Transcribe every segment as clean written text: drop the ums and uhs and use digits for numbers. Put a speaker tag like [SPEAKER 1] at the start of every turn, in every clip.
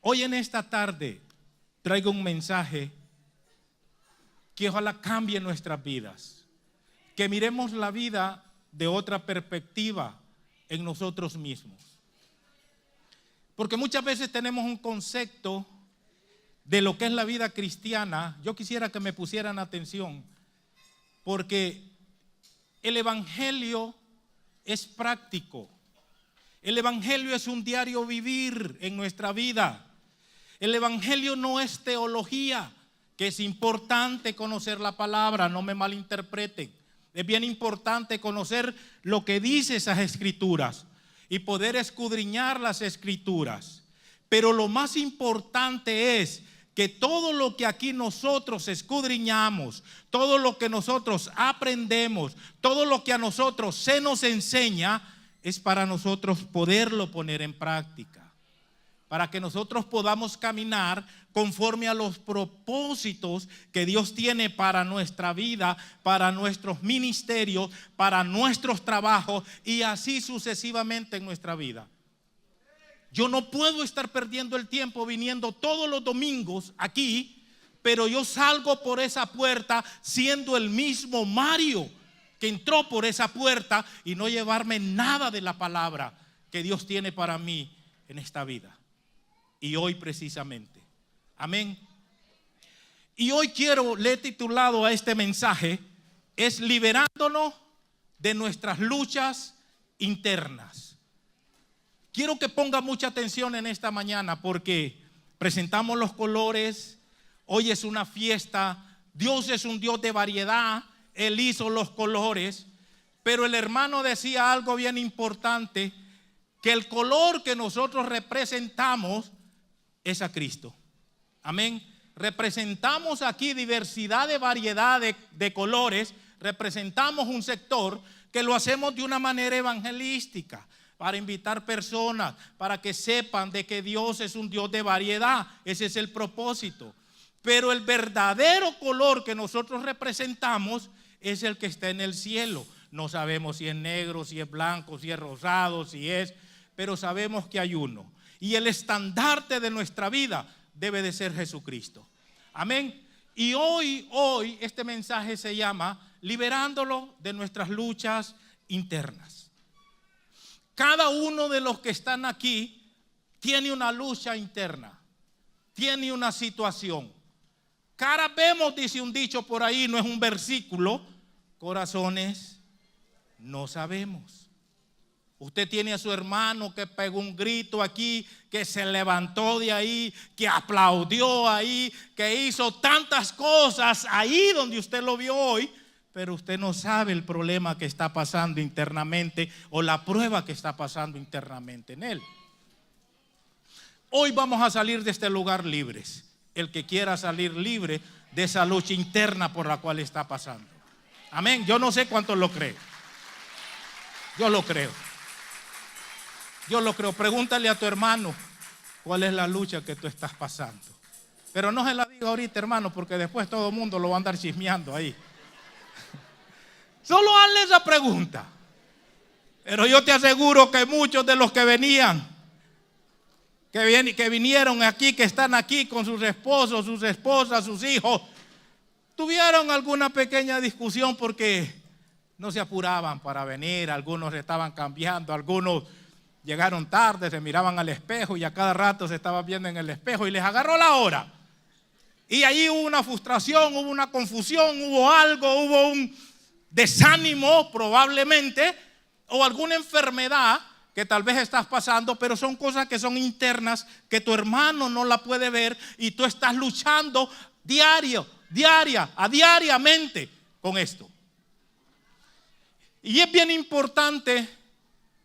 [SPEAKER 1] Hoy en esta tarde traigo un mensaje que ojalá cambie nuestras vidas, que miremos la vida de otra perspectiva en nosotros mismos. Porque muchas veces tenemos un concepto de lo que es la vida cristiana. Yo quisiera que me pusieran atención, porque el evangelio es práctico. El evangelio es un diario vivir en nuestra vida. El evangelio no es teología, que es importante conocer la palabra, no me malinterpreten. Es bien importante conocer lo que dice esas escrituras y poder escudriñar las escrituras. Pero lo más importante es que todo lo que aquí nosotros escudriñamos, todo lo que nosotros aprendemos, todo lo que a nosotros se nos enseña, es para nosotros poderlo poner en práctica, para que nosotros podamos caminar conforme a los propósitos que Dios tiene para nuestra vida, para nuestros ministerios, para nuestros trabajos y así sucesivamente en nuestra vida. Yo no puedo estar perdiendo el tiempo viniendo todos los domingos aquí, pero yo salgo por esa puerta siendo el mismo Mario que entró por esa puerta y no llevarme nada de la palabra que Dios tiene para mí en esta vida. Y hoy precisamente. Amén. Y hoy le he titulado a este mensaje, es liberándonos de nuestras luchas internas. Quiero que ponga mucha atención en esta mañana porque presentamos los colores, hoy es una fiesta, Dios es un Dios de variedad, Él hizo los colores, pero el hermano decía algo bien importante, que el color que nosotros representamos es a Cristo. Amén. Representamos aquí diversidad de variedad de colores, representamos un sector que lo hacemos de una manera evangelística, para invitar personas, para que sepan de que Dios es un Dios de variedad. Ese es el propósito. Pero el verdadero color que nosotros representamos es el que está en el cielo. No sabemos si es negro, si es blanco, si es rosado, pero sabemos que hay uno. Y el estandarte de nuestra vida debe de ser Jesucristo. Amén. Y hoy este mensaje se llama liberándolo de nuestras luchas internas. Cada uno de los que están aquí tiene una lucha interna, tiene una situación. Cara vemos, dice un dicho por ahí, no es un versículo, corazones no sabemos. Usted tiene a su hermano que pegó un grito aquí, que se levantó de ahí, que aplaudió ahí, que hizo tantas cosas ahí donde usted lo vio hoy, pero usted no sabe el problema que está pasando internamente o la prueba que está pasando internamente en él. Hoy vamos a salir de este lugar libres. El que quiera salir libre de esa lucha interna por la cual está pasando. Amén. Yo no sé cuántos lo creen. Yo lo creo. Yo lo creo. Pregúntale a tu hermano cuál es la lucha que tú estás pasando. Pero no se la diga ahorita, hermano, porque después todo el mundo lo va a andar chismeando ahí. Solo hazle esa pregunta. Pero yo te aseguro que muchos de los que venían, que vinieron aquí, que están aquí con sus esposos, sus esposas, sus hijos, tuvieron alguna pequeña discusión porque no se apuraban para venir. Algunos estaban cambiando, algunos llegaron tarde, se miraban al espejo y a cada rato se estaban viendo en el espejo y les agarró la hora. Y ahí hubo una frustración, hubo una confusión, hubo algo, hubo un desánimo probablemente, o alguna enfermedad que tal vez estás pasando, pero son cosas que son internas, que tu hermano no la puede ver y tú estás luchando diariamente con esto. Y es bien importante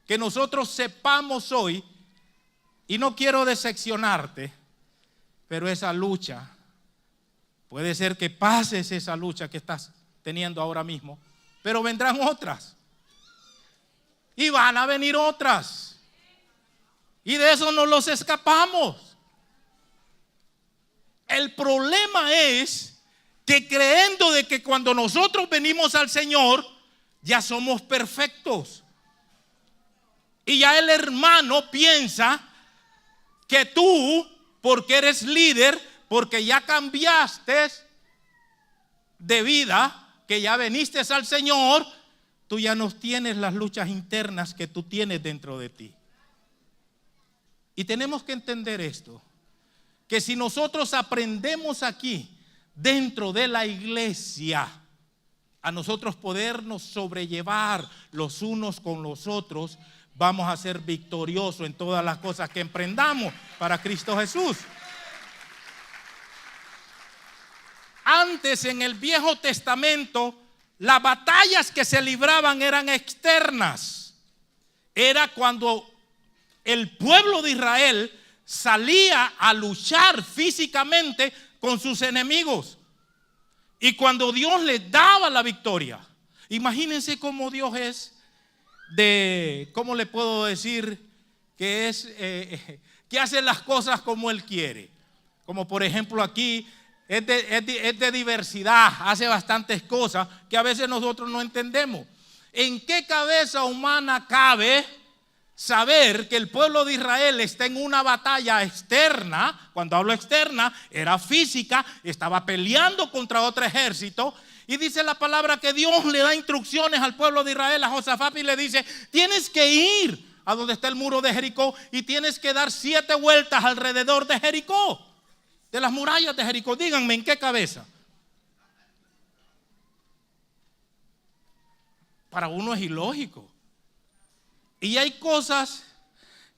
[SPEAKER 1] que nosotros sepamos hoy, y no quiero decepcionarte, pero esa lucha, puede ser que pases esa lucha que estás teniendo ahora mismo, pero vendrán otras. Y van a venir otras. Y de eso no los escapamos. El problema es que creyendo de que cuando nosotros venimos al Señor, ya somos perfectos. Y ya el hermano piensa que tú porque eres líder, porque ya cambiaste de vida, que ya viniste al Señor, tú ya no tienes las luchas internas que tú tienes dentro de ti. Y tenemos que entender esto, que si nosotros aprendemos aquí, dentro de la iglesia, a nosotros podernos sobrellevar los unos con los otros, vamos a ser victoriosos en todas las cosas que emprendamos para Cristo Jesús. Antes, en el Viejo Testamento, las batallas que se libraban eran externas. Era cuando el pueblo de Israel salía a luchar físicamente con sus enemigos. Y cuando Dios les daba la victoria, imagínense cómo Dios es ¿cómo le puedo decir? Que hace las cosas como Él quiere. Como por ejemplo aquí, es de diversidad, hace bastantes cosas que a veces nosotros no entendemos. ¿En qué cabeza humana cabe saber que el pueblo de Israel está en una batalla externa? Cuando hablo externa, era física, estaba peleando contra otro ejército. Y dice la palabra que Dios le da instrucciones al pueblo de Israel, a Josafat, y le dice: tienes que ir a donde está el muro de Jericó y tienes que dar 7 vueltas alrededor de Jericó, de las murallas de Jericó. Díganme, ¿en qué cabeza? Para uno es ilógico. Y hay cosas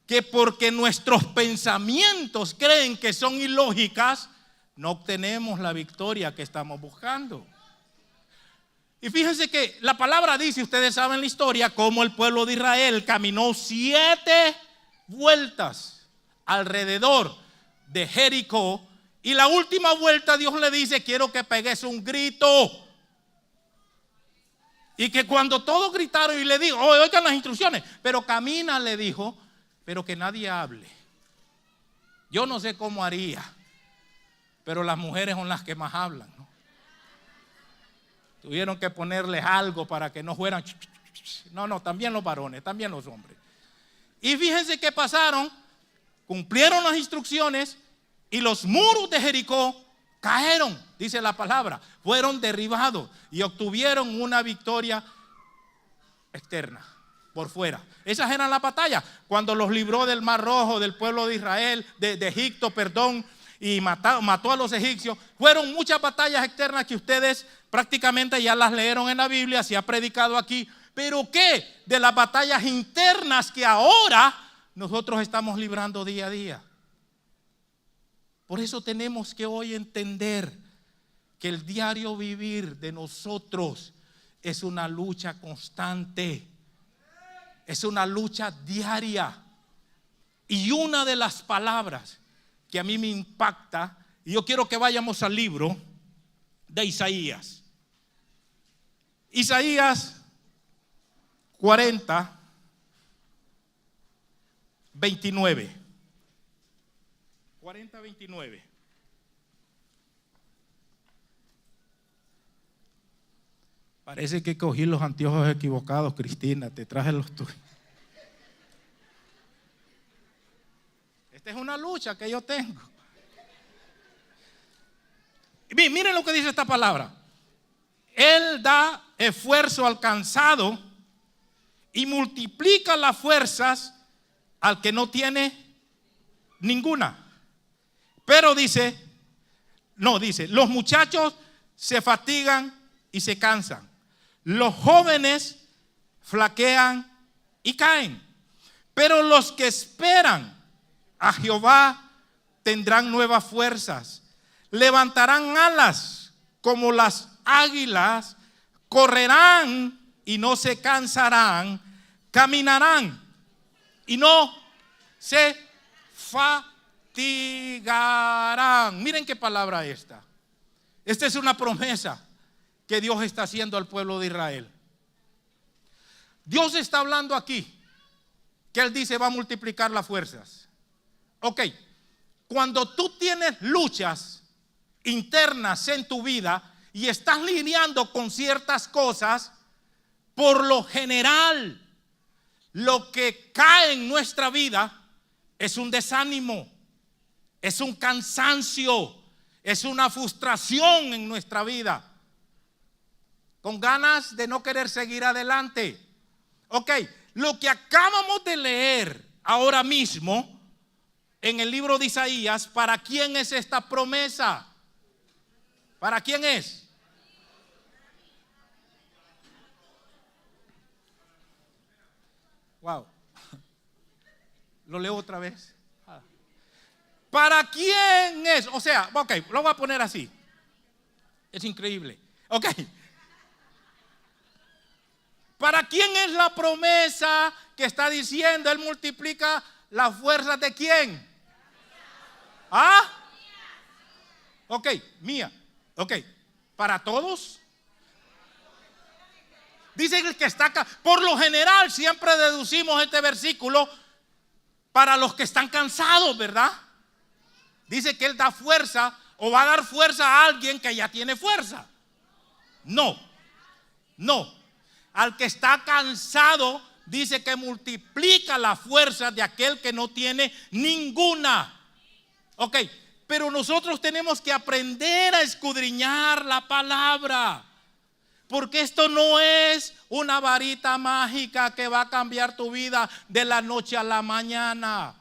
[SPEAKER 1] que porque nuestros pensamientos creen que son ilógicas, no obtenemos la victoria que estamos buscando. Y fíjense que la palabra dice, ustedes saben la historia, cómo el pueblo de Israel caminó 7 vueltas alrededor de Jericó. Y la última vuelta Dios le dice: quiero que pegues un grito. Y que cuando todos gritaron y le dijo: oigan las instrucciones, pero camina, le dijo, pero que nadie hable. Yo no sé cómo haría, pero las mujeres son las que más hablan, ¿no? Tuvieron que ponerles algo para que no fueran. No, también los varones, también los hombres. Y fíjense que pasaron, cumplieron las instrucciones y los muros de Jericó cayeron, dice la palabra, fueron derribados y obtuvieron una victoria externa, por fuera. Esas eran las batallas, cuando los libró del Mar Rojo, del pueblo de Israel, de Egipto, y mató a los egipcios. Fueron muchas batallas externas que ustedes prácticamente ya las leyeron en la Biblia, se ha predicado aquí. Pero ¿qué de las batallas internas que ahora nosotros estamos librando día a día? Por eso tenemos que hoy entender que el diario vivir de nosotros es una lucha constante, es una lucha diaria. Y una de las palabras que a mí me impacta, y yo quiero que vayamos al libro de Isaías. Isaías 40, 29. 40, 29. Parece que cogí los anteojos equivocados, Cristina, te traje los tuyos. Esta es una lucha que yo tengo. Miren lo que dice esta palabra. Él da esfuerzo al cansado y multiplica las fuerzas al que no tiene ninguna. Pero dice, los muchachos se fatigan y se cansan. Los jóvenes flaquean y caen. Pero los que esperan a Jehová tendrán nuevas fuerzas. Levantarán alas como las águilas, correrán y no se cansarán, caminarán y no se fatigarán. Miren qué palabra esta. Esta es una promesa que Dios está haciendo al pueblo de Israel. Dios está hablando aquí que Él dice va a multiplicar las fuerzas. Ok, cuando tú tienes luchas internas en tu vida y estás lidiando con ciertas cosas, por lo general lo que cae en nuestra vida es un desánimo, es un cansancio, es una frustración en nuestra vida, con ganas de no querer seguir adelante. Ok, lo que acabamos de leer ahora mismo en el libro de Isaías, ¿para quién es esta promesa? ¿Para quién es? Wow. Lo leo otra vez. ¿Para quién es? O sea, ok, lo voy a poner así. Es increíble. Ok. ¿Para quién es la promesa que está diciendo? Él multiplica las fuerzas de quién. ¿Ah? Ok, mía. Ok, ¿para todos? Dice el que está acá. Por lo general siempre deducimos este versículo para los que están cansados, ¿verdad? Dice que Él da fuerza o va a dar fuerza a alguien que ya tiene fuerza. No, no. Al que está cansado dice que multiplica la fuerza de aquel que no tiene ninguna. Ok, pero nosotros tenemos que aprender a escudriñar la palabra. Porque esto no es una varita mágica que va a cambiar tu vida de la noche a la mañana.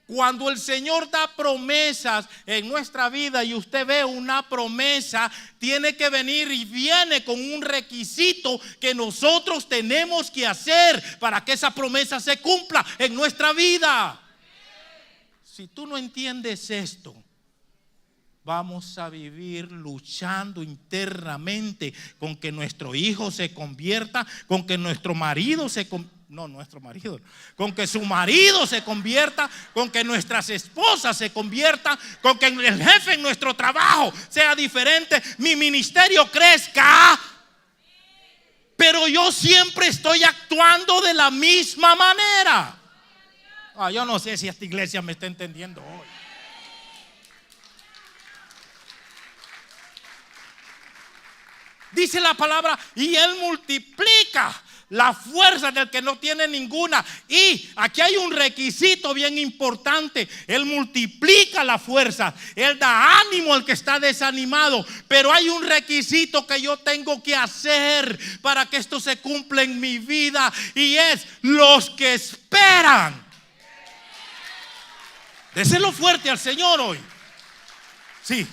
[SPEAKER 1] Cuando el Señor da promesas en nuestra vida y usted ve una promesa, tiene que venir y viene con un requisito que nosotros tenemos que hacer para que esa promesa se cumpla en nuestra vida. Si tú no entiendes esto, vamos a vivir luchando internamente con que nuestro hijo se convierta, con que nuestro marido se convierta. No, nuestro marido, con que su marido se convierta, con que nuestras esposas se conviertan, con que el jefe en nuestro trabajo sea diferente, mi ministerio crezca, pero yo siempre estoy actuando de la misma manera. Yo no sé si esta iglesia me está entendiendo hoy. Dice la palabra, y Él multiplica la fuerza del que no tiene ninguna. Y aquí hay un requisito bien importante. Él multiplica la fuerza, Él da ánimo al que está desanimado. Pero hay un requisito que yo tengo que hacer para que esto se cumpla en mi vida, y es los que esperan. Déselo fuerte al Señor hoy. Sí,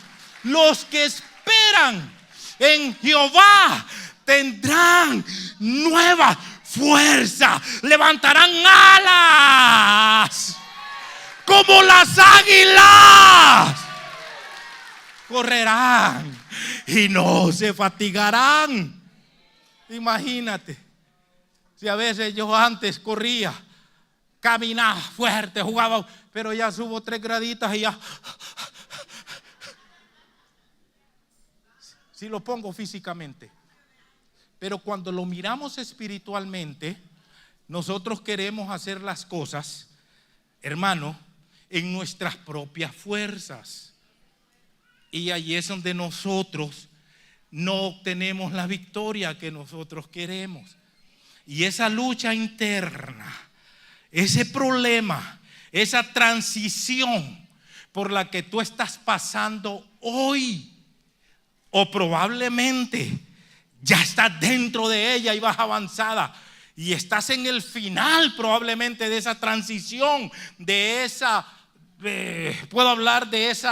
[SPEAKER 1] los que esperan en Jehová tendrán nueva fuerza, levantarán alas como las águilas, correrán y no se fatigarán. Imagínate, si a veces yo antes corría, caminaba fuerte, jugaba, pero ya subo 3 graditas y ya. Si lo pongo físicamente. Pero cuando lo miramos espiritualmente, nosotros queremos hacer las cosas, hermano, en nuestras propias fuerzas. Y ahí es donde nosotros no obtenemos la victoria que nosotros queremos. Y esa lucha interna, ese problema, esa transición por la que tú estás pasando hoy, o probablemente ya estás dentro de ella y vas avanzada y estás en el final probablemente de esa transición, de esa, puedo hablar de ese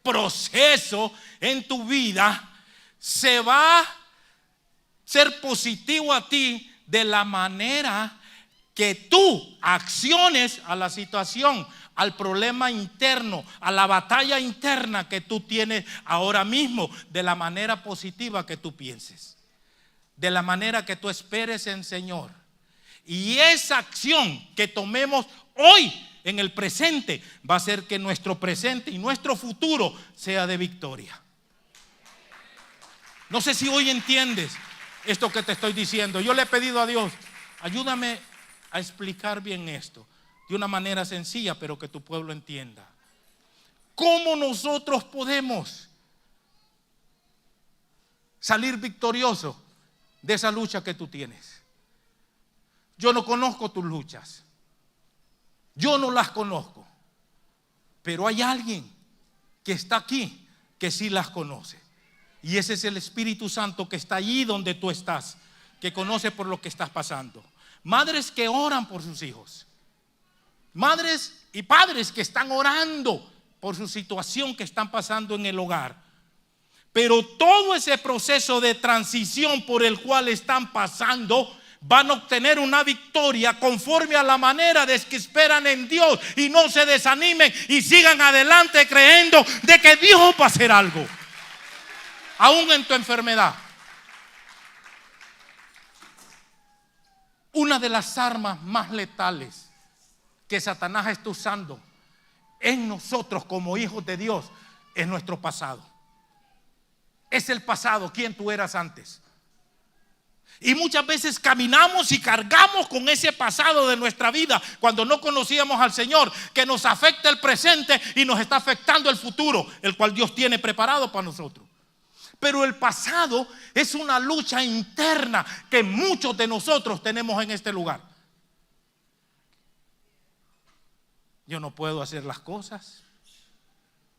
[SPEAKER 1] proceso en tu vida, se va a ser positivo a ti de la manera que tú acciones a la situación, al problema interno, a la batalla interna que tú tienes ahora mismo, de la manera positiva que tú pienses, de la manera que tú esperes en Señor. Y esa acción que tomemos hoy en el presente va a hacer que nuestro presente y nuestro futuro sea de victoria. No sé si hoy entiendes esto que te estoy diciendo. Yo le he pedido a Dios, ayúdame a explicar bien esto de una manera sencilla, pero que tu pueblo entienda. ¿Cómo nosotros podemos salir victoriosos de esa lucha que tú tienes? Yo no conozco tus luchas. Yo no las conozco. Pero hay alguien que está aquí que sí las conoce. Y ese es el Espíritu Santo que está allí donde tú estás, que conoce por lo que estás pasando. Madres que oran por sus hijos. Madres y padres que están orando por su situación que están pasando en el hogar. Pero todo ese proceso de transición por el cual están pasando, van a obtener una victoria conforme a la manera de que esperan en Dios, y no se desanimen y sigan adelante creyendo de que Dios va a hacer algo, aún en tu enfermedad. Una de las armas más letales que Satanás está usando en nosotros como hijos de Dios es nuestro pasado. Es el pasado, quien tú eras antes. Y muchas veces caminamos y cargamos con ese pasado de nuestra vida cuando no conocíamos al Señor, que nos afecta el presente y nos está afectando el futuro, el cual Dios tiene preparado para nosotros. Pero el pasado es una lucha interna que muchos de nosotros tenemos en este lugar. Yo no puedo hacer las cosas.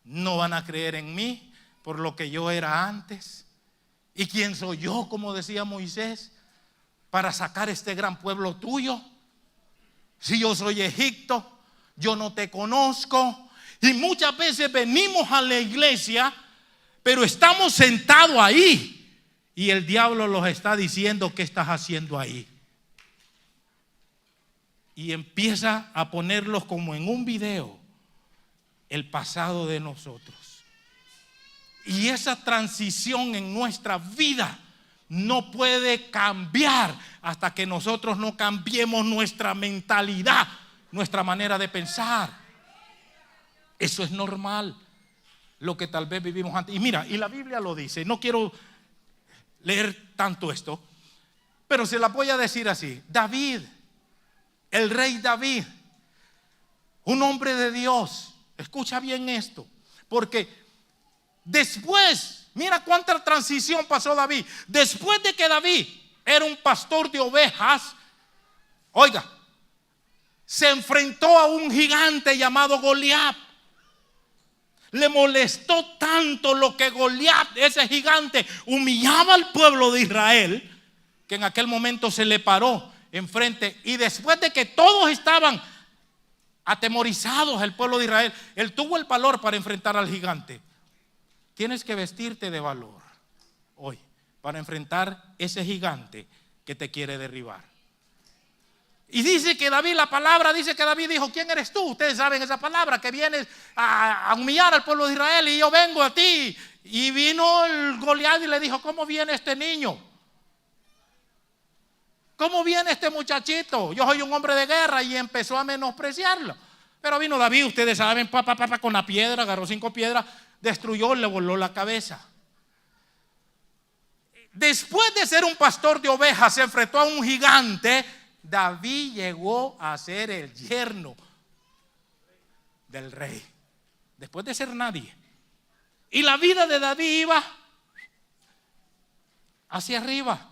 [SPEAKER 1] No van a creer en mí por lo que yo era antes. ¿Y quién soy yo, como decía Moisés, para sacar este gran pueblo tuyo? Si yo soy Egipto, yo no te conozco. Y muchas veces venimos a la iglesia, pero estamos sentados ahí y el diablo nos está diciendo: ¿qué estás haciendo ahí? Y empieza a ponerlos como en un video el pasado de nosotros. Y esa transición en nuestra vida no puede cambiar hasta que nosotros no cambiemos nuestra mentalidad, nuestra manera de pensar. Eso es normal, lo que tal vez vivimos antes. Y mira, y la Biblia lo dice. No quiero leer tanto esto, pero se la voy a decir así. David, el rey David, un hombre de Dios. Escucha bien esto, porque después, mira cuánta transición pasó David. Después de que David era un pastor de ovejas, oiga, se enfrentó a un gigante llamado Goliat. Le molestó tanto lo que Goliat, ese gigante, humillaba al pueblo de Israel, que en aquel momento se le paró enfrente. Y después de que todos estaban atemorizados, el pueblo de Israel, él tuvo el valor para enfrentar al gigante. Tienes que vestirte de valor hoy para enfrentar ese gigante que te quiere derribar. Y dice que David, la palabra dice que David dijo: ¿quién eres tú? Ustedes saben esa palabra, que vienes a humillar al pueblo de Israel y yo vengo a ti. Y vino el Goliat y le dijo: ¿cómo viene este niño? ¿Cómo viene este muchachito? Yo soy un hombre de guerra. Y empezó a menospreciarlo. Pero vino David, ustedes saben, con la piedra, agarró 5 piedras, destruyó, le voló la cabeza. Después de ser un pastor de ovejas, se enfrentó a un gigante. David llegó a ser el yerno del rey, después de ser nadie. Y la vida de David iba hacia arriba.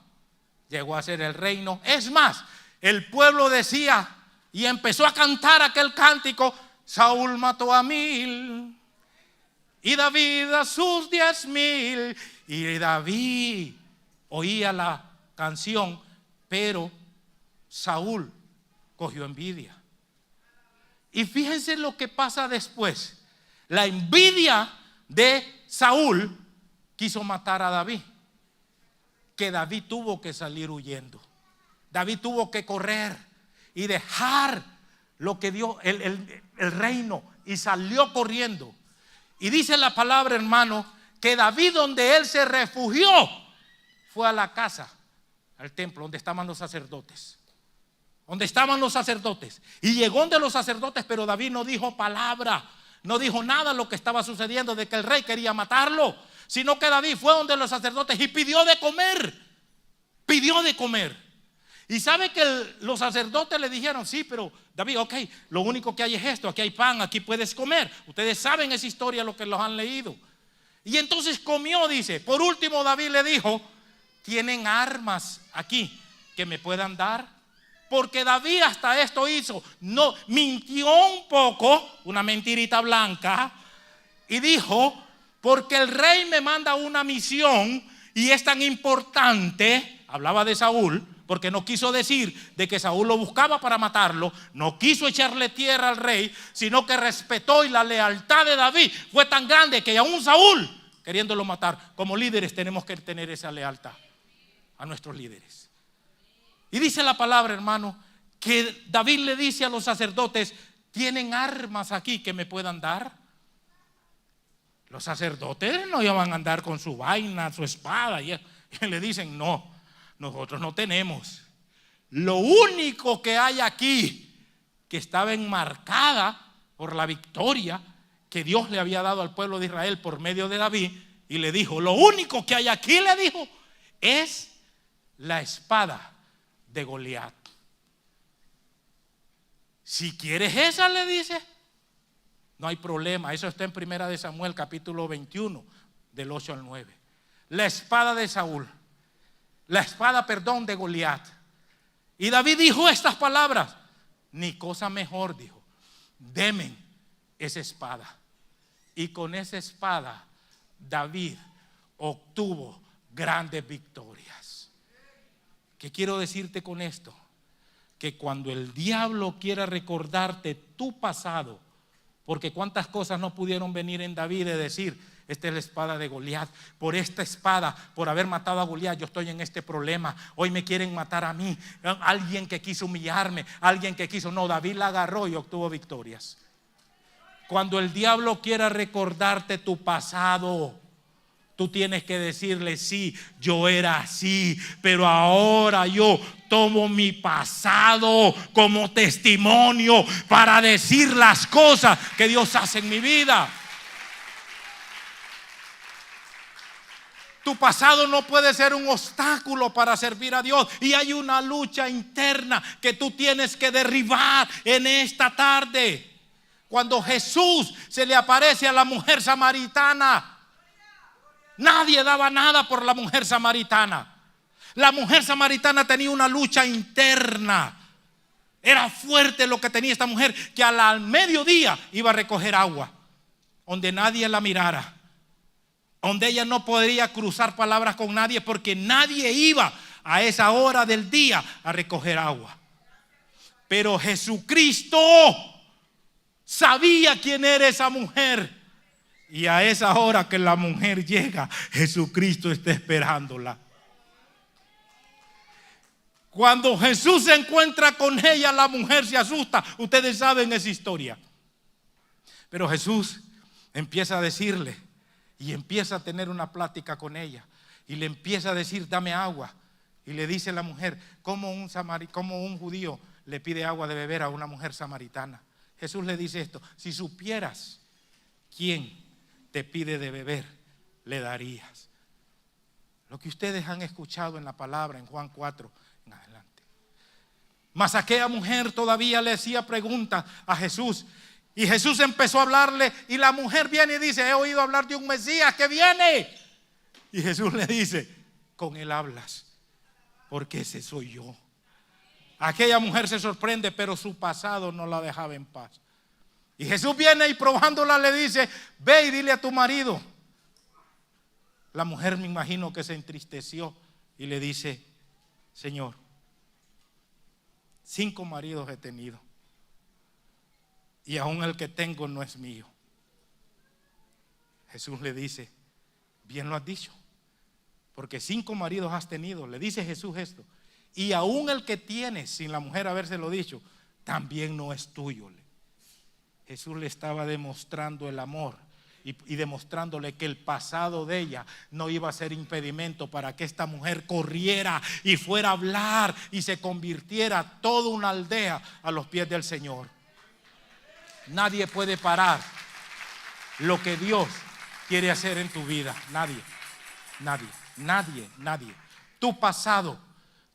[SPEAKER 1] Llegó a ser el reino. Es más, el pueblo decía y empezó a cantar aquel cántico: Saúl mató a 1000 y David a sus 10,000. Y David oía la canción, pero Saúl cogió envidia. Y fíjense lo que pasa después. La envidia de Saúl quiso matar a David, que David tuvo que salir huyendo. David tuvo que correr y dejar lo que dio el reino, y salió corriendo. Y dice la palabra, hermano, que David, donde él se refugió, fue a la casa, al templo donde estaban los sacerdotes. Y llegó donde los sacerdotes, pero David no dijo palabra, no dijo nada lo que estaba sucediendo, de que el rey quería matarlo, sino que David fue donde los sacerdotes y pidió de comer. Y sabe que los sacerdotes le dijeron: sí, pero David, ok, lo único que hay es esto, aquí hay pan, aquí puedes comer. Ustedes saben esa historia, lo que los han leído. Y entonces comió, dice. Por último, David le dijo: ¿tienen armas aquí que me puedan dar? porque David hasta esto hizo. No, mintió un poco, una mentirita blanca, y dijo, porque el rey me manda una misión y es tan importante. Hablaba de Saúl, porque no quiso decir de que Saúl lo buscaba para matarlo, no quiso echarle tierra al rey, sino que respetó, y la lealtad de David fue tan grande que aún Saúl, queriéndolo matar, como líderes tenemos que tener esa lealtad a nuestros líderes. Y dice la palabra, hermano, que David le dice a los sacerdotes, ¿tienen armas aquí que me puedan dar? Los sacerdotes no iban a andar con su vaina, su espada, y le dicen, no, nosotros no tenemos. Lo único que hay aquí, que estaba enmarcada por la victoria que Dios le había dado al pueblo de Israel por medio de David, y le dijo, lo único que hay aquí, le dijo, es la espada de Goliat. Si quieres esa, le dice, no hay problema. Eso está en 1 Samuel capítulo 21 del 8 al 9. La espada de Saúl, la espada, perdón, de Goliat. Y David dijo estas palabras, ni cosa mejor, dijo, deme esa espada. Y con esa espada David obtuvo grandes victorias. ¿Qué quiero decirte con esto? Que cuando el diablo quiera recordarte tu pasado, porque cuántas cosas no pudieron venir en David de decir, esta es la espada de Goliat, por esta espada, por haber matado a Goliat, yo estoy en este problema, hoy me quieren matar a mí, alguien que quiso humillarme, alguien que quiso, no, David la agarró y obtuvo victorias. Cuando el diablo quiera recordarte tu pasado, tú tienes que decirle, sí, yo era así, pero ahora yo tomo mi pasado como testimonio para decir las cosas que Dios hace en mi vida. Tu pasado no puede ser un obstáculo para servir a Dios. Y hay una lucha interna que tú tienes que derribar en esta tarde. Cuando Jesús se le aparece a la mujer samaritana, nadie daba nada por la mujer samaritana. La mujer samaritana tenía una lucha interna. Era fuerte lo que tenía esta mujer, que al mediodía iba a recoger agua, donde nadie la mirara, donde ella no podría cruzar palabras con nadie, porque nadie iba a esa hora del día a recoger agua. Pero Jesucristo sabía quién era esa mujer. Y a esa hora que la mujer llega, Jesucristo está esperándola. Cuando Jesús se encuentra con ella, la mujer se asusta. Ustedes saben esa historia. Pero Jesús empieza a decirle, y empieza a tener una plática con ella, y le empieza a decir, dame agua. Y le dice la mujer, ¿cómo un judío le pide agua de beber a una mujer samaritana? Jesús le dice esto, si supieras quién te pide de beber, le darías. Lo que ustedes han escuchado en la palabra en Juan 4 en adelante. Mas aquella mujer todavía le hacía preguntas a Jesús, y Jesús empezó a hablarle, y la mujer viene y dice, he oído hablar de un Mesías que viene. Y Jesús le dice, con él hablas, porque ese soy yo. Aquella mujer se sorprende, pero su pasado no la dejaba en paz. Y Jesús viene y probándola le dice, ve y dile a tu marido. La mujer, me imagino que se entristeció y le dice, Señor, 5 maridos he tenido y aún el que tengo no es mío. Jesús le dice, bien lo has dicho, porque 5 maridos has tenido. Le dice Jesús esto, y aún el que tienes, sin la mujer habérselo dicho, también no es tuyo. Jesús le estaba demostrando el amor y demostrándole que el pasado de ella no iba a ser impedimento para que esta mujer corriera y fuera a hablar y se convirtiera toda una aldea a los pies del Señor. Nadie puede parar lo que Dios quiere hacer en tu vida. Nadie. Tu pasado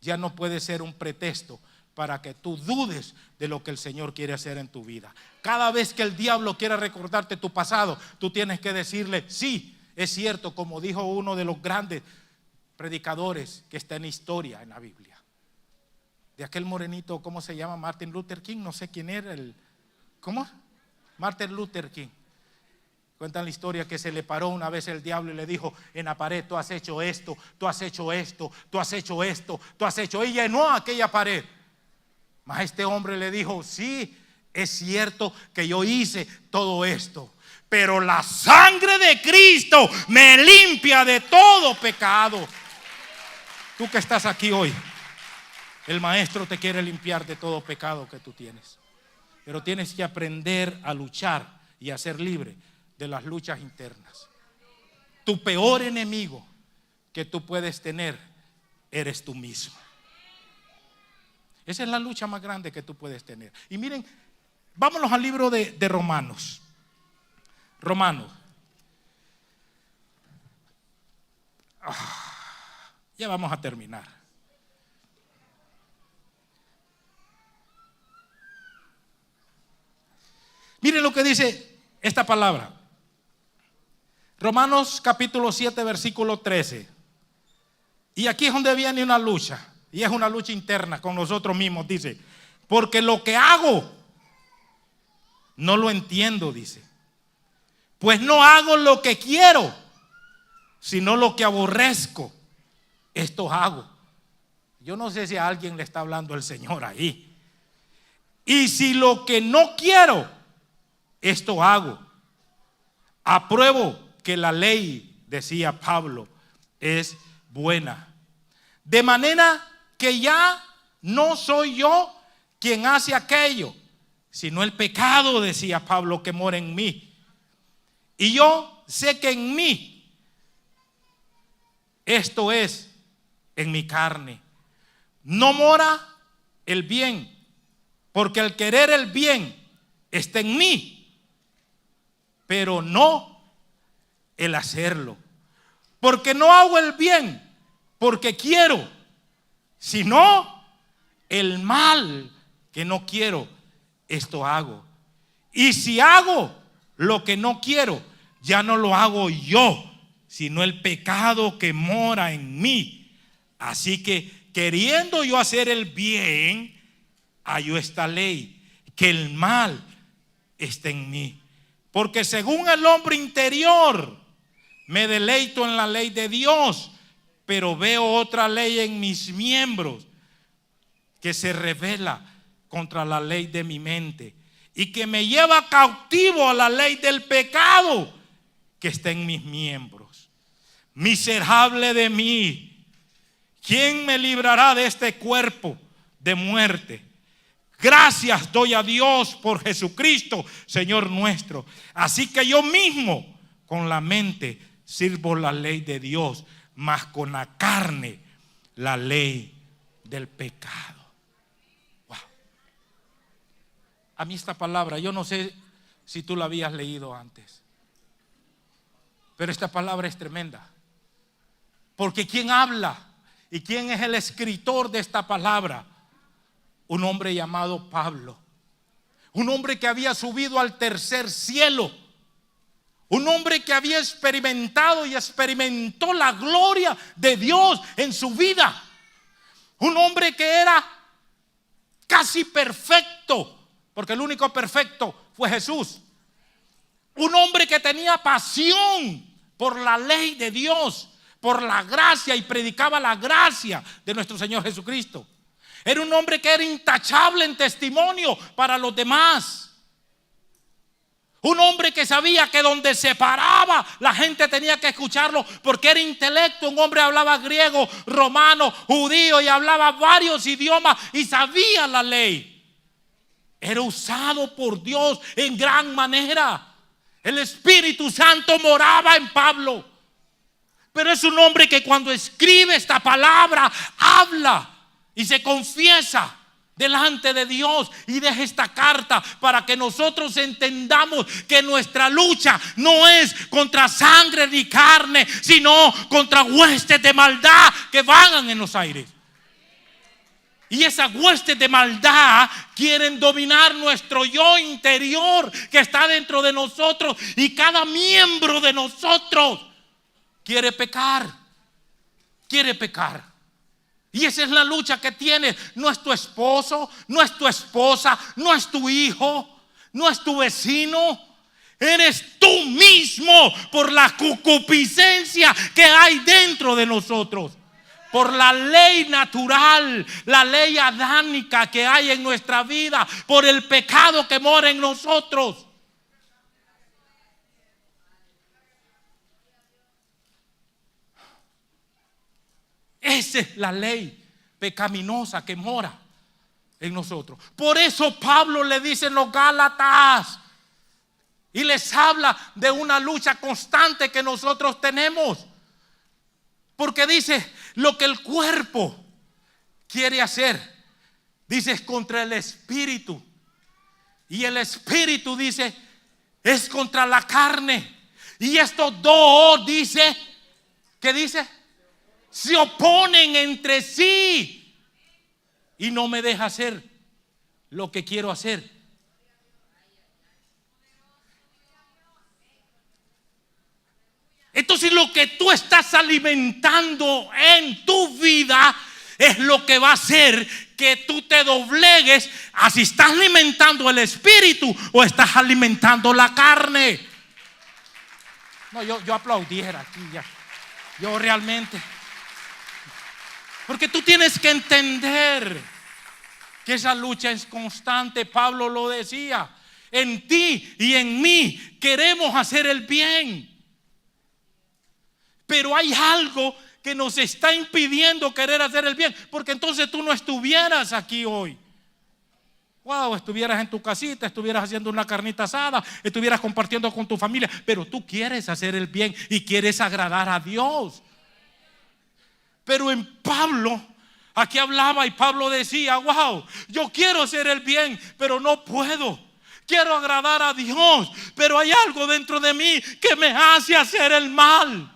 [SPEAKER 1] ya no puede ser un pretexto para que tú dudes de lo que el Señor quiere hacer en tu vida. Cada vez que el diablo quiera recordarte tu pasado, tú tienes que decirle, sí, es cierto, como dijo uno de los grandes predicadores que está en historia en la Biblia. de aquel morenito, ¿cómo se llama? Martin Luther King, no sé quién era ¿cómo? Martin Luther King. Cuentan la historia que se le paró una vez el diablo y le dijo en la pared: tú has hecho esto, tú has hecho esto, tú has hecho esto, tú has hecho. Y llenó aquella pared. Mas este hombre le dijo: sí, es cierto que yo hice todo esto, pero la sangre de Cristo me limpia de todo pecado. Tú que estás aquí hoy, el maestro te quiere limpiar de todo pecado que tú tienes, pero tienes que aprender a luchar y a ser libre de las luchas internas. Tu peor enemigo que tú puedes tener eres tú mismo. Esa es la lucha más grande que tú puedes tener. Y miren, vámonos al libro de Romanos. Romanos. Ya vamos a terminar. Miren lo que dice esta palabra. Romanos capítulo 7 versículo 13. Y aquí es donde viene una lucha. Y es una lucha interna con nosotros mismos. Dice: porque lo que hago no lo entiendo, dice. Pues no hago lo que quiero, sino lo que aborrezco, esto hago. Yo no sé si a alguien le está hablando el Señor ahí. Y si lo que no quiero, esto hago. Apruebo que la ley, decía Pablo, es buena. De manera que ya no soy yo quien hace aquello, sino el pecado, decía Pablo, que mora en mí. Y yo sé que en mí, esto es, en mi carne, no mora el bien, porque el querer el bien está en mí, pero no el hacerlo. Porque no hago el bien porque quiero, sino el mal que no quiero, esto hago. Y si hago lo que no quiero, ya no lo hago yo, sino el pecado que mora en mí. Así que queriendo yo hacer el bien, hallo esta ley, que el mal está en mí. Porque según el hombre interior, me deleito en la ley de Dios, pero veo otra ley en mis miembros que se revela contra la ley de mi mente y que me lleva cautivo a la ley del pecado que está en mis miembros. Miserable de mí, ¿quién me librará de este cuerpo de muerte? Gracias doy a Dios por Jesucristo, Señor nuestro. Así que yo mismo con la mente sirvo la ley de Dios, mas con la carne la ley del pecado. Wow. A mí esta palabra, yo no sé si tú la habías leído antes, pero esta palabra es tremenda. Porque ¿quién habla? ¿Y quién es el escritor de esta palabra? Un hombre llamado Pablo. Un hombre que había subido al tercer cielo. Un hombre que había experimentado y experimentó la gloria de Dios en su vida. Un hombre que era casi perfecto, porque el único perfecto fue Jesús. Un hombre que tenía pasión por la ley de Dios, por la gracia, y predicaba la gracia de nuestro Señor Jesucristo. Era un hombre que era intachable en testimonio para los demás. Un hombre que sabía que donde se paraba la gente tenía que escucharlo porque era intelecto. Un hombre hablaba griego, romano, judío y hablaba varios idiomas y sabía la ley. Era usado por Dios en gran manera. El Espíritu Santo moraba en Pablo. Pero es un hombre que cuando escribe esta palabra habla y se confiesa delante de Dios y deja esta carta para que nosotros entendamos que nuestra lucha no es contra sangre ni carne, sino contra huestes de maldad que vagan en los aires. Y esas huestes de maldad quieren dominar nuestro yo interior que está dentro de nosotros, y cada miembro de nosotros quiere pecar. Quiere pecar. Y esa es la lucha que tienes. No es tu esposo, no es tu esposa, no es tu hijo, no es tu vecino. Eres tú mismo por la concupiscencia que hay dentro de nosotros. Por la ley natural, la ley adánica que hay en nuestra vida. Por el pecado que mora en nosotros. Esa es la ley pecaminosa que mora en nosotros. Por eso Pablo le dice en los Gálatas y les habla de una lucha constante que nosotros tenemos. Porque dice, lo que el cuerpo quiere hacer, dice, es contra el espíritu. Y el espíritu, dice, es contra la carne. Y estos dos, dice, ¿qué dice? Se oponen entre sí y no me deja hacer lo que quiero hacer. Entonces lo que tú estás alimentando en tu vida es lo que va a hacer que tú te doblegues a si estás alimentando el espíritu o estás alimentando la carne. No, yo aplaudiera aquí ya. Yo realmente. Porque tú tienes que entender que esa lucha es constante. Pablo lo decía. En ti y en mí queremos hacer el bien. Pero hay algo que nos está impidiendo querer hacer el bien. Porque entonces tú no estuvieras aquí hoy. Wow, estuvieras en tu casita, estuvieras haciendo una carnita asada, estuvieras compartiendo con tu familia. Pero tú quieres hacer el bien y quieres agradar a Dios. Pero en Pablo, aquí hablaba y Pablo decía, wow, yo quiero hacer el bien, pero no puedo. Quiero agradar a Dios, pero hay algo dentro de mí que me hace hacer el mal.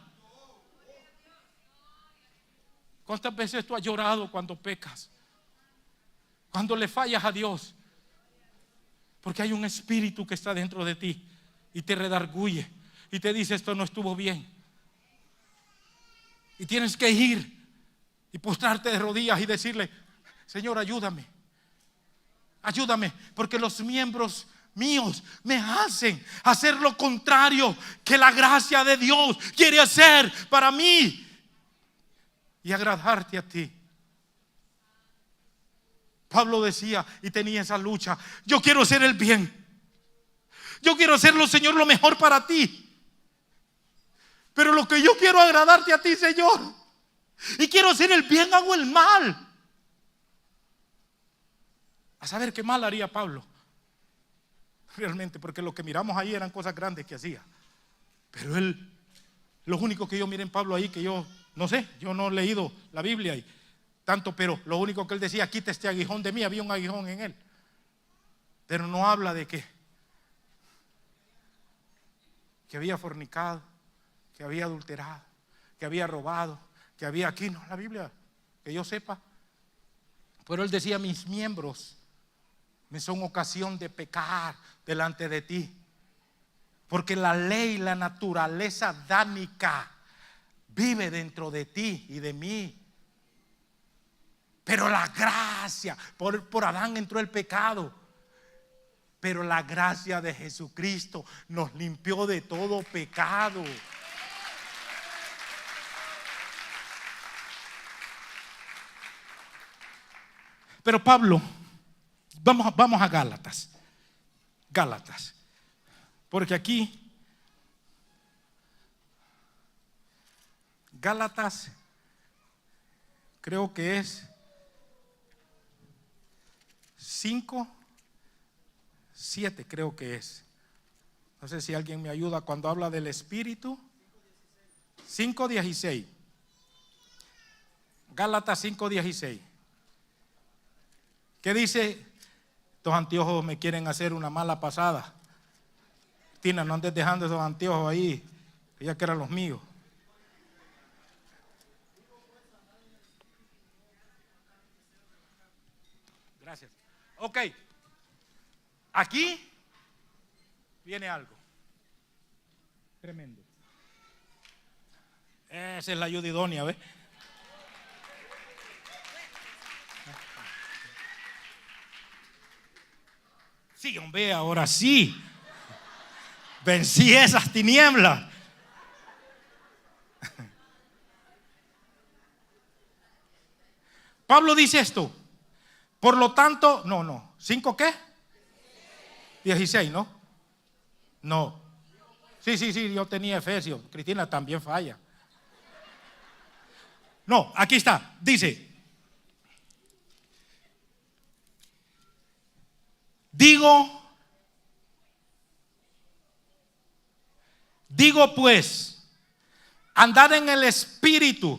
[SPEAKER 1] ¿Cuántas veces tú has llorado cuando pecas? Cuando le fallas a Dios. Porque hay un espíritu que está dentro de ti y te redarguye y te dice, esto no estuvo bien. Y tienes que ir y postrarte de rodillas y decirle, Señor, ayúdame. Ayúdame, porque los miembros míos me hacen hacer lo contrario que la gracia de Dios quiere hacer para mí y agradarte a ti. Pablo decía y tenía esa lucha. Yo quiero hacer el bien. Yo quiero hacerlo, Señor, lo mejor para ti. Pero lo que yo quiero agradarte a ti, Señor. Y quiero hacer el bien, hago el mal. A saber qué mal haría Pablo. Realmente, porque lo que miramos ahí eran cosas grandes que hacía. Pero él, lo único que yo miré en Pablo ahí, que yo no sé, yo no he leído la Biblia y tanto, pero lo único que él decía, quita este aguijón de mí, había un aguijón en él. Pero no habla de que había fornicado, que había adulterado, que había robado, que había aquí, no, la Biblia, que yo sepa. Pero él decía, mis miembros me son ocasión de pecar delante de ti. Porque la ley, la naturaleza adánica vive dentro de ti y de mí. Pero la gracia, por Adán entró el pecado. Pero la gracia de Jesucristo nos limpió de todo pecado. Pero Pablo, vamos a Gálatas. Gálatas. Porque aquí, Gálatas, creo que es 5:7, creo que es. No sé si alguien me ayuda cuando habla del Espíritu. 5:16. Gálatas 5:16. ¿Qué dice? Estos anteojos me quieren hacer una mala pasada. Tina, no andes dejando esos anteojos ahí, ya que eran los míos. Gracias. Ok. Aquí viene algo tremendo. Esa es la ayuda idónea, ¿ves? Sí, hombre, ahora sí. Vencí esas tinieblas. Pablo dice esto. Por lo tanto, no. ¿5 qué? 16, ¿no? No. Sí, yo tenía Efesios. Cristina también falla. No, aquí está. Dice: Digo pues, andad en el Espíritu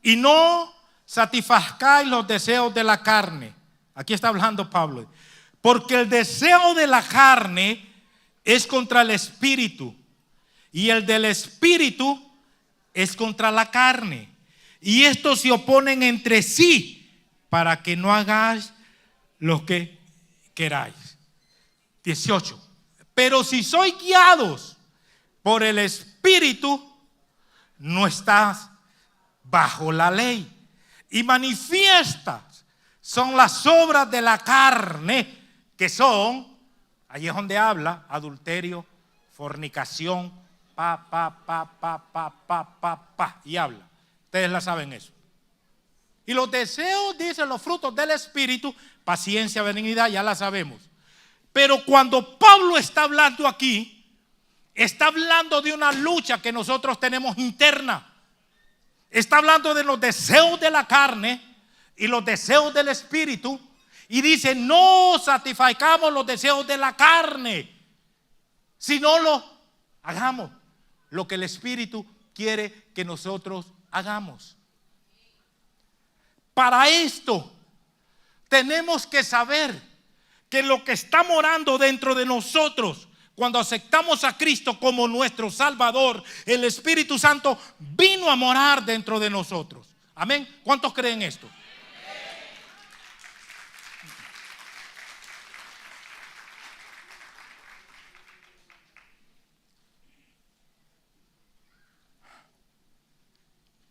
[SPEAKER 1] y no satisfazcáis los deseos de la carne. Aquí está hablando Pablo. Porque el deseo de la carne es contra el Espíritu y el del Espíritu es contra la carne. Y estos se oponen entre sí para que no hagáis lo que queráis. 18. Pero si sois guiados por el Espíritu, no estás bajo la ley. Y manifiestas son las obras de la carne, que son, ahí es donde habla, adulterio, fornicación, y habla. Ustedes la saben eso. Y los deseos, dicen los frutos del Espíritu, paciencia, benignidad, ya la sabemos. Pero cuando Pablo está hablando aquí, está hablando de una lucha que nosotros tenemos interna. Está hablando de los deseos de la carne y los deseos del Espíritu. Y dice: no satisfagamos los deseos de la carne, sino hagamos lo que el Espíritu quiere que nosotros hagamos. Para esto tenemos que saber que lo que está morando dentro de nosotros, cuando aceptamos a Cristo como nuestro Salvador, el Espíritu Santo vino a morar dentro de nosotros. Amén. ¿Cuántos creen esto?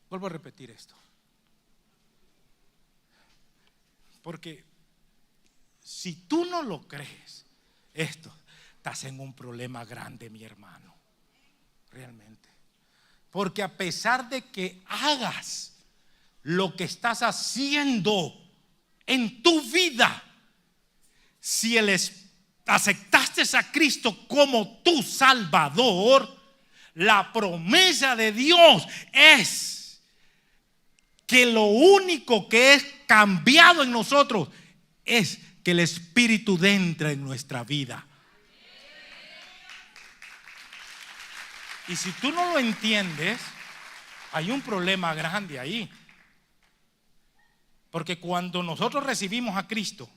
[SPEAKER 1] Vuelvo a repetir esto, porque si tú no lo crees, estás en un problema grande, mi hermano, realmente. Porque a pesar de que hagas lo que estás haciendo en tu vida, si aceptaste a Cristo como tu Salvador, la promesa de Dios es que lo único que es cambiado en nosotros es que el Espíritu entra en nuestra vida. Y si tú no lo entiendes, hay un problema grande ahí. Porque cuando nosotros recibimos a Cristo,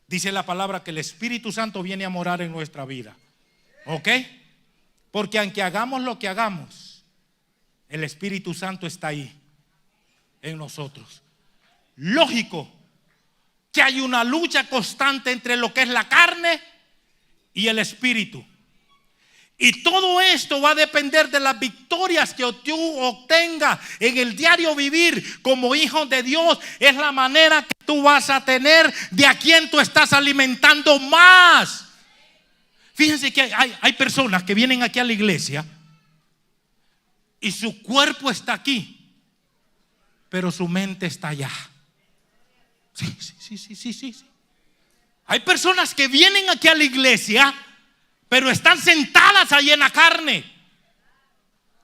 [SPEAKER 1] dice la palabra que el Espíritu Santo viene a morar en nuestra vida. ¿Ok? Porque aunque hagamos lo que hagamos, el Espíritu Santo está ahí en nosotros. Lógico que hay una lucha constante entre lo que es la carne y el Espíritu. Y todo esto va a depender de las victorias que tú obtengas en el diario vivir como hijo de Dios. Es la manera que tú vas a tener de a quien tú estás alimentando más. Fíjense que hay personas que vienen aquí a la iglesia y su cuerpo está aquí, pero su mente está allá. Sí. Hay personas que vienen aquí a la iglesia, pero están sentadas ahí en la carne.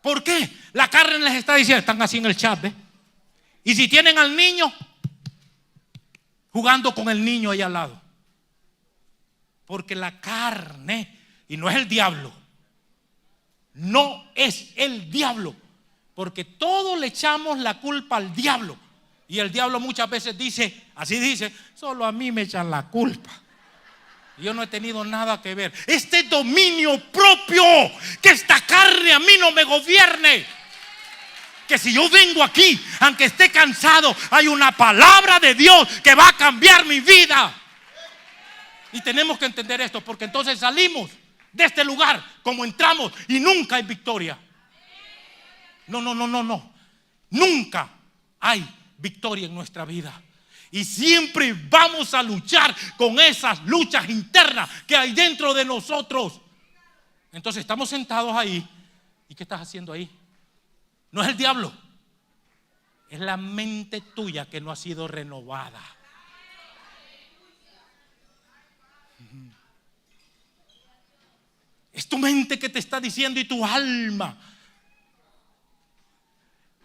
[SPEAKER 1] ¿Por qué? La carne les está diciendo, están así en el chat, ¿ves? Y si tienen al niño, jugando con el niño ahí al lado. Porque la carne, y no es el diablo, no es el diablo, porque todos le echamos la culpa al diablo. Y el diablo muchas veces dice, así dice, solo a mí me echan la culpa. Yo no he tenido nada que ver. Este dominio propio, que esta carne a mí no me gobierne. Que si yo vengo aquí, aunque esté cansado, hay una palabra de Dios que va a cambiar mi vida. Y tenemos que entender esto, porque entonces salimos de este lugar como entramos y nunca hay victoria. No. Nunca hay victoria en nuestra vida. Y siempre vamos a luchar con esas luchas internas que hay dentro de nosotros. Entonces estamos sentados ahí. ¿Y qué estás haciendo ahí? No es el diablo. Es la mente tuya que no ha sido renovada. Es tu mente que te está diciendo y tu alma.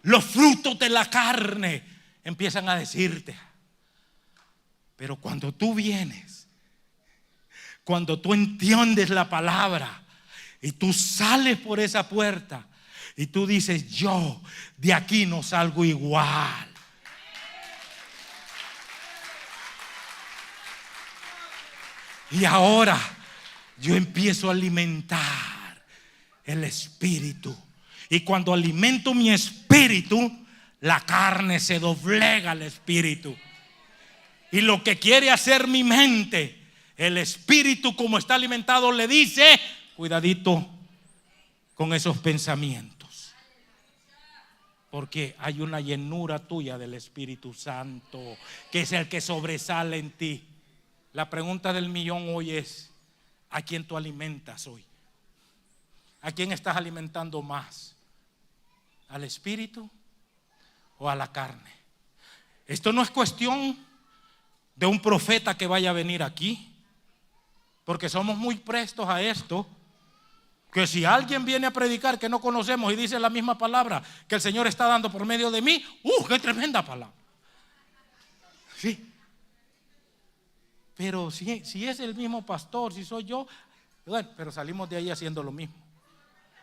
[SPEAKER 1] Los frutos de la carne empiezan a decirte. Pero cuando tú vienes, cuando tú entiendes la palabra y tú sales por esa puerta y tú dices, yo de aquí no salgo igual. Y ahora yo empiezo a alimentar el espíritu. Y cuando alimento mi espíritu, la carne se doblega al espíritu. Y lo que quiere hacer mi mente, el espíritu como está alimentado le dice, cuidadito con esos pensamientos. Porque hay una llenura tuya del Espíritu Santo, que es el que sobresale en ti. La pregunta del millón hoy es, ¿a quién tú alimentas hoy? ¿A quién estás alimentando más? ¿Al espíritu o a la carne? Esto no es cuestión de un profeta que vaya a venir aquí, porque somos muy prestos a esto, que si alguien viene a predicar que no conocemos y dice la misma palabra que el Señor está dando por medio de mí, qué tremenda palabra. Sí. Pero si es el mismo pastor, si soy yo, bueno, pero salimos de ahí haciendo lo mismo.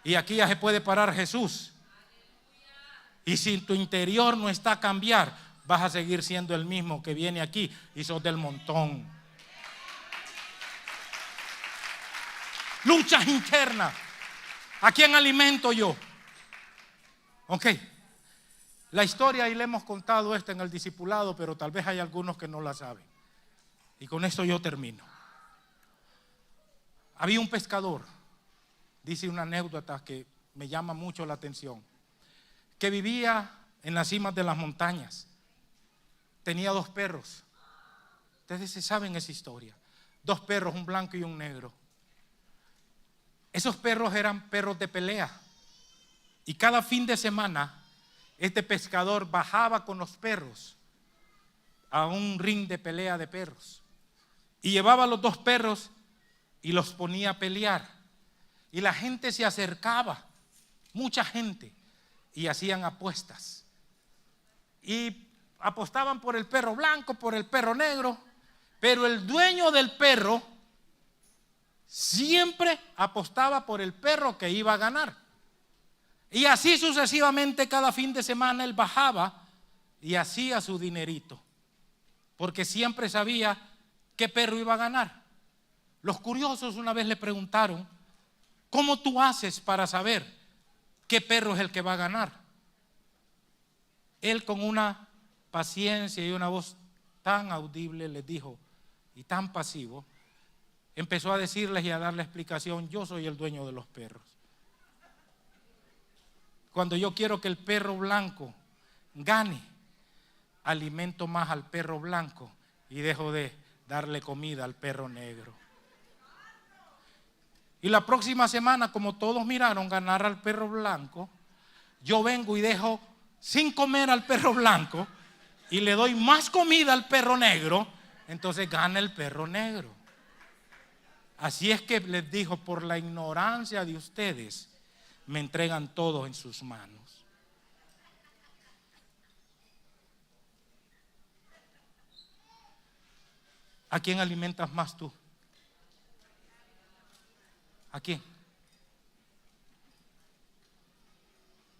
[SPEAKER 1] Y aquí ya se puede parar Jesús. Y si tu interior no está a cambiar, vas a seguir siendo el mismo que viene aquí y sos del montón. Luchas internas. ¿A quién alimento yo? Ok. La historia, y le hemos contado esta en el discipulado, pero tal vez hay algunos que no la saben. Y con esto yo termino. Había un pescador, dice una anécdota que me llama mucho la atención, que vivía en las cimas de las montañas. Tenía 2 perros. Ustedes se saben esa historia. 2 perros, un blanco y un negro. Esos perros eran perros de pelea. Y cada fin de semana, este pescador bajaba con los perros a un ring de pelea de perros. Y llevaba a los 2 perros y los ponía a pelear. Y la gente se acercaba, mucha gente, y hacían apuestas. Y apostaban por el perro blanco, por el perro negro, pero el dueño del perro siempre apostaba por el perro que iba a ganar. Y así sucesivamente cada fin de semana él bajaba y hacía su dinerito, porque siempre sabía qué perro iba a ganar. Los curiosos una vez le preguntaron, ¿cómo tú haces para saber qué perro es el que va a ganar? Él, con una paciencia y una voz tan audible, les dijo, y tan pasivo, empezó a decirles y a darle explicación: yo soy el dueño de los perros. Cuando yo quiero que el perro blanco gane, alimento más al perro blanco y dejo de darle comida al perro negro. Y la próxima semana, como todos miraron ganar al perro blanco, yo vengo y dejo sin comer al perro blanco y le doy más comida al perro negro, entonces gana el perro negro. Así es que les dijo, por la ignorancia de ustedes, me entregan todo en sus manos. ¿A quién alimentas más tú? ¿A quién?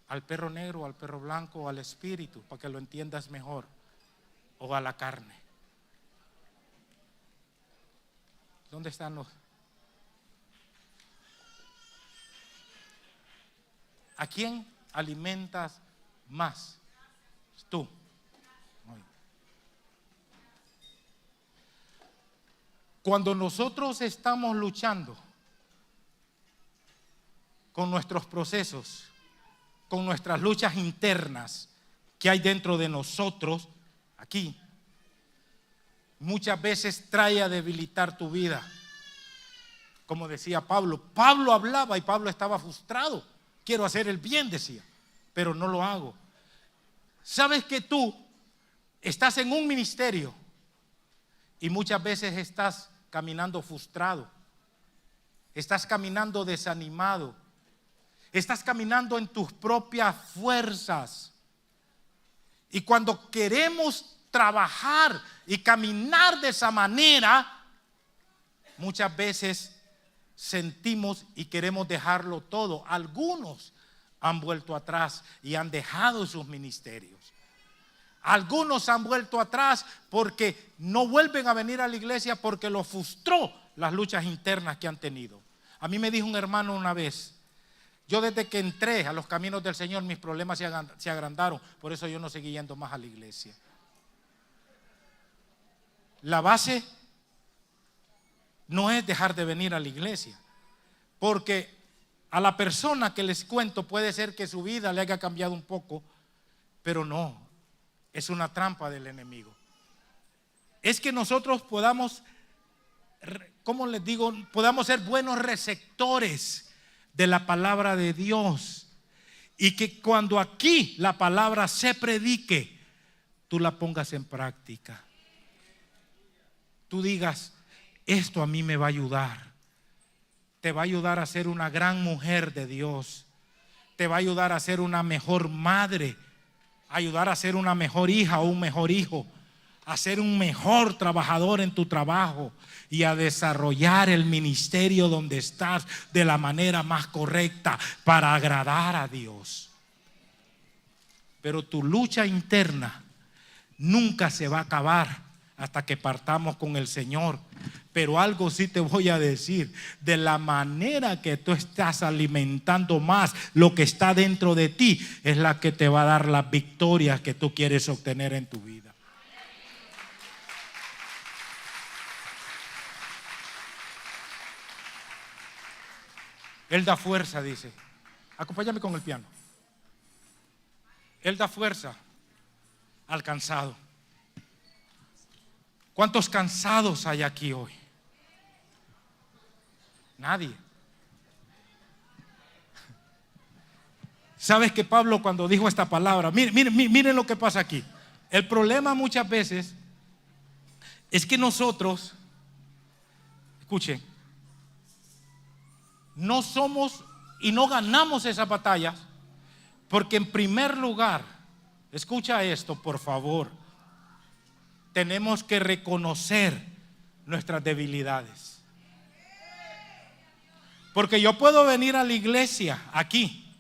[SPEAKER 1] ¿Al perro negro, al perro blanco, o al espíritu, para que lo entiendas mejor? ¿O a la carne? ¿Dónde están los? ¿A quién alimentas más? Tú. Cuando nosotros estamos luchando con nuestros procesos, con nuestras luchas internas que hay dentro de nosotros, aquí, muchas veces trae a debilitar tu vida. Como decía Pablo, Pablo hablaba y Pablo estaba frustrado. Quiero hacer el bien, decía, pero no lo hago. Sabes que tú estás en un ministerio y muchas veces estás caminando frustrado, estás caminando desanimado, estás caminando en tus propias fuerzas. Y cuando queremos trabajar y caminar de esa manera, muchas veces sentimos y queremos dejarlo todo. Algunos han vuelto atrás y han dejado sus ministerios. Algunos han vuelto atrás porque no vuelven a venir a la iglesia porque los frustró las luchas internas que han tenido. A mí me dijo un hermano una vez: yo desde que entré a los caminos del Señor, mis problemas se agrandaron, por eso yo no seguí yendo más a la iglesia. La base no es dejar de venir a la iglesia, porque a la persona que les cuento puede ser que su vida le haya cambiado un poco, pero no, es una trampa del enemigo. Es que nosotros podamos, ¿cómo les digo? Podamos ser buenos receptores de la palabra de Dios, y que cuando aquí la palabra se predique, tú la pongas en práctica. Tú digas: esto a mí me va a ayudar. Te va a ayudar a ser una gran mujer de Dios. Te va a ayudar a ser una mejor madre, a ayudar a ser una mejor hija o un mejor hijo, a ser un mejor trabajador en tu trabajo y a desarrollar el ministerio donde estás de la manera más correcta para agradar a Dios. Pero tu lucha interna nunca se va a acabar hasta que partamos con el Señor. Pero algo sí te voy a decir: de la manera que tú estás alimentando más lo que está dentro de ti, es la que te va a dar las victorias que tú quieres obtener en tu vida. Él da fuerza, dice. Acompáñame con el piano. Él da fuerza al cansado. ¿Cuántos cansados hay aquí hoy? Nadie. ¿Sabes que Pablo, cuando dijo esta palabra, miren lo que pasa aquí? El problema muchas veces es que nosotros, escuchen, no somos y no ganamos esas batallas porque, en primer lugar, escucha esto por favor, tenemos que reconocer nuestras debilidades. Porque yo puedo venir a la iglesia aquí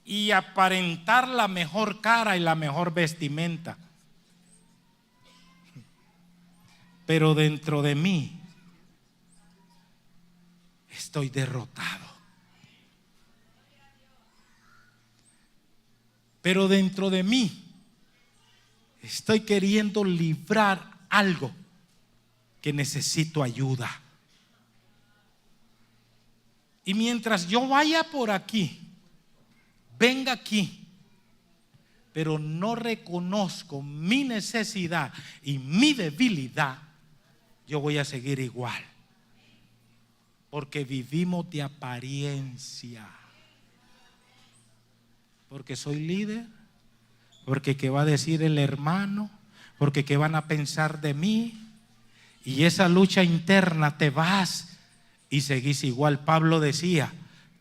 [SPEAKER 1] y aparentar la mejor cara y la mejor vestimenta, pero dentro de mí estoy derrotado. Pero dentro de mí estoy queriendo librar algo que necesito ayuda. Y mientras yo vaya por aquí, venga aquí, pero no reconozco mi necesidad y mi debilidad, yo voy a seguir igual. Porque vivimos de apariencia. Porque soy líder, porque qué va a decir el hermano, porque qué van a pensar de mí. Y esa lucha interna, te vas y seguís igual. Pablo decía: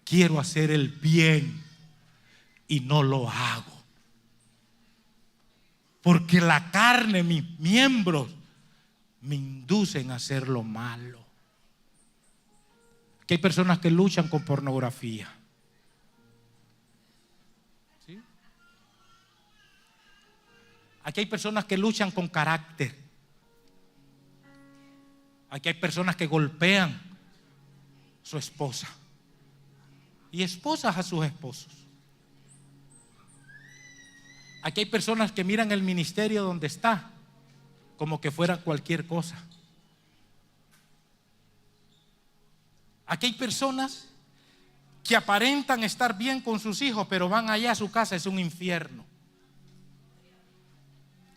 [SPEAKER 1] quiero hacer el bien y no lo hago, porque la carne, mis miembros, me inducen a hacer lo malo. Que hay personas que luchan con pornografía. ¿Sí? Aquí hay personas que luchan con carácter. Aquí hay personas que golpean a su esposa y esposas a sus esposos. Aquí hay personas que miran el ministerio donde está como que fuera cualquier cosa. Aquí hay personas que aparentan estar bien con sus hijos, pero van allá a su casa, es un infierno.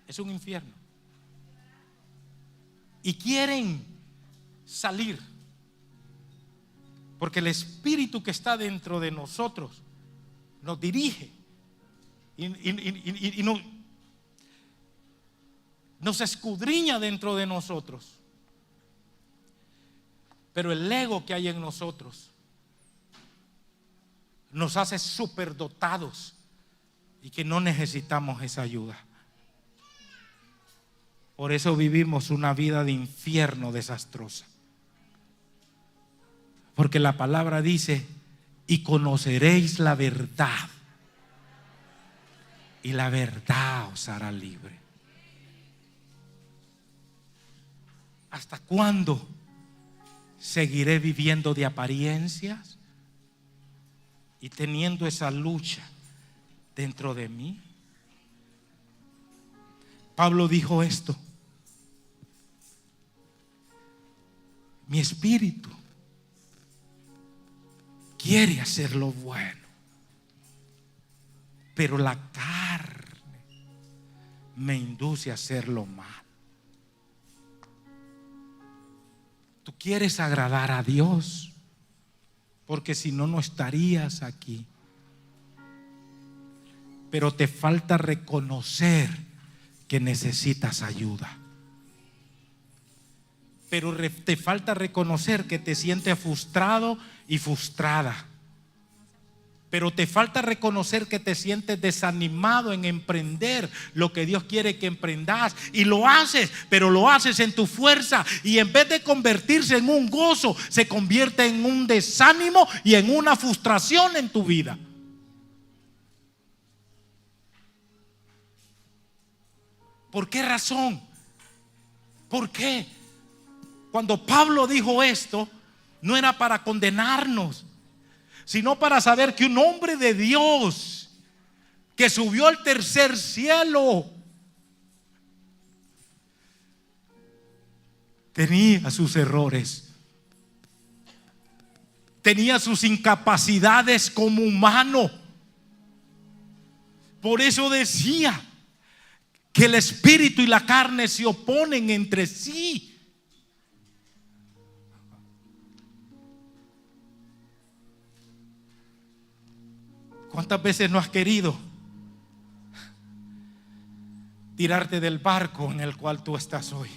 [SPEAKER 1] Es un infierno. y quieren salir, porque el Espíritu que está dentro de nosotros nos dirige y nos escudriña dentro de nosotros. Pero el ego que hay en nosotros nos hace superdotados y que no necesitamos esa ayuda. Por eso vivimos una vida de infierno desastrosa. Porque la palabra dice: y conoceréis la verdad, y la verdad os hará libre. ¿Hasta cuándo seguiré viviendo de apariencias y teniendo esa lucha dentro de mí? Pablo dijo esto: mi espíritu quiere hacer lo bueno, pero la carne me induce a hacer lo malo. Tú quieres agradar a Dios, porque si no, no estarías aquí. Pero te falta reconocer que necesitas ayuda. Pero te falta reconocer que te sientes frustrado y frustrada. Pero te falta reconocer que te sientes desanimado en emprender lo que Dios quiere que emprendas. Y lo haces, pero lo haces en tu fuerza. Y en vez de convertirse en un gozo, se convierte en un desánimo y en una frustración en tu vida. ¿Por qué razón? ¿Por qué? Cuando Pablo dijo esto, no era para condenarnos, sino para saber que un hombre de Dios que subió al tercer cielo tenía sus errores, tenía sus incapacidades como humano. Por eso decía que el espíritu y la carne se oponen entre sí. ¿Cuántas veces no has querido tirarte del barco en el cual tú estás hoy?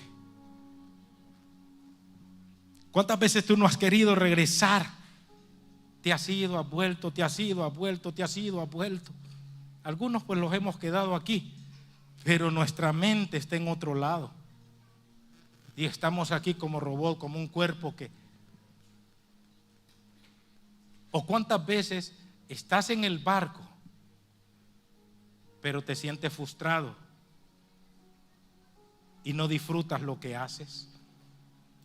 [SPEAKER 1] ¿Cuántas veces tú no has querido regresar? Te has ido, has vuelto, te has ido, has vuelto, te has ido, has vuelto. Algunos pues los hemos quedado aquí, pero nuestra mente está en otro lado. Y estamos aquí como robot, como un cuerpo que... ¿O cuántas veces estás en el barco, pero te sientes frustrado y no disfrutas lo que haces?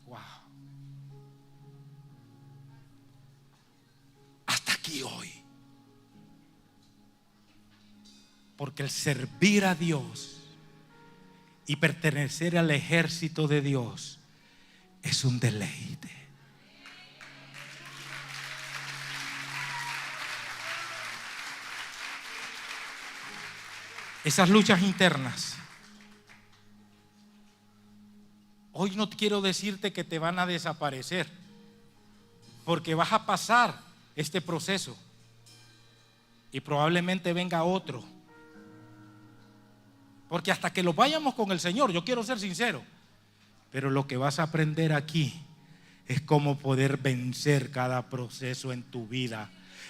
[SPEAKER 1] Wow. Hasta aquí hoy. Porque el servir a Dios y pertenecer al ejército de Dios es un deleite. Esas luchas internas, hoy no quiero decirte que te van a desaparecer, porque vas a pasar este proceso y probablemente venga otro. Porque hasta que lo vayamos con el Señor, yo quiero ser sincero, pero lo que vas a aprender aquí es cómo poder vencer cada proceso en tu vida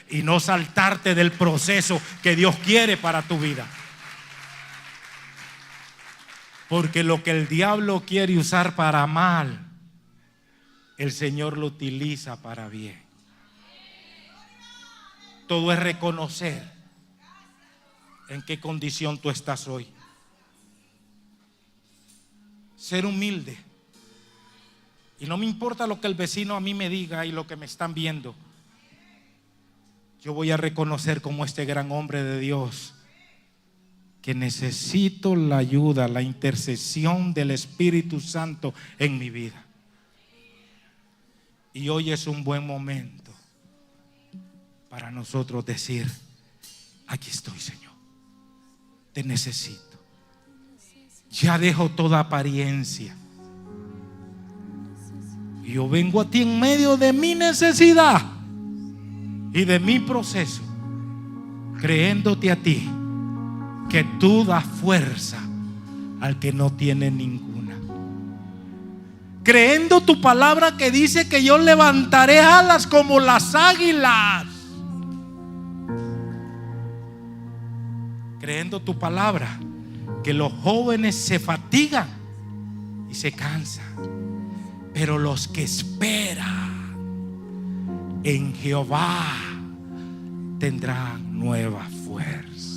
[SPEAKER 1] y no saltarte del proceso que Dios quiere para tu vida. Porque lo que el diablo quiere usar para mal, el Señor lo utiliza para bien. Todo es reconocer en qué condición tú estás hoy. Ser humilde. Y no me importa lo que el vecino a mí me diga y lo que me están viendo. Yo voy a reconocer como este gran hombre de Dios que necesito la ayuda, la intercesión del Espíritu Santo en mi vida. Y hoy es un buen momento para nosotros decir: aquí estoy, Señor, te necesito. Ya dejo toda apariencia Yo vengo a ti en medio de mi necesidad y de mi proceso, creyéndote a ti, que tú das fuerza al que no tiene ninguna. Creyendo tu palabra que dice que yo levantaré alas como las águilas. Creyendo tu palabra que los jóvenes se fatigan y se cansan, pero los que esperan en Jehová tendrán nueva fuerza.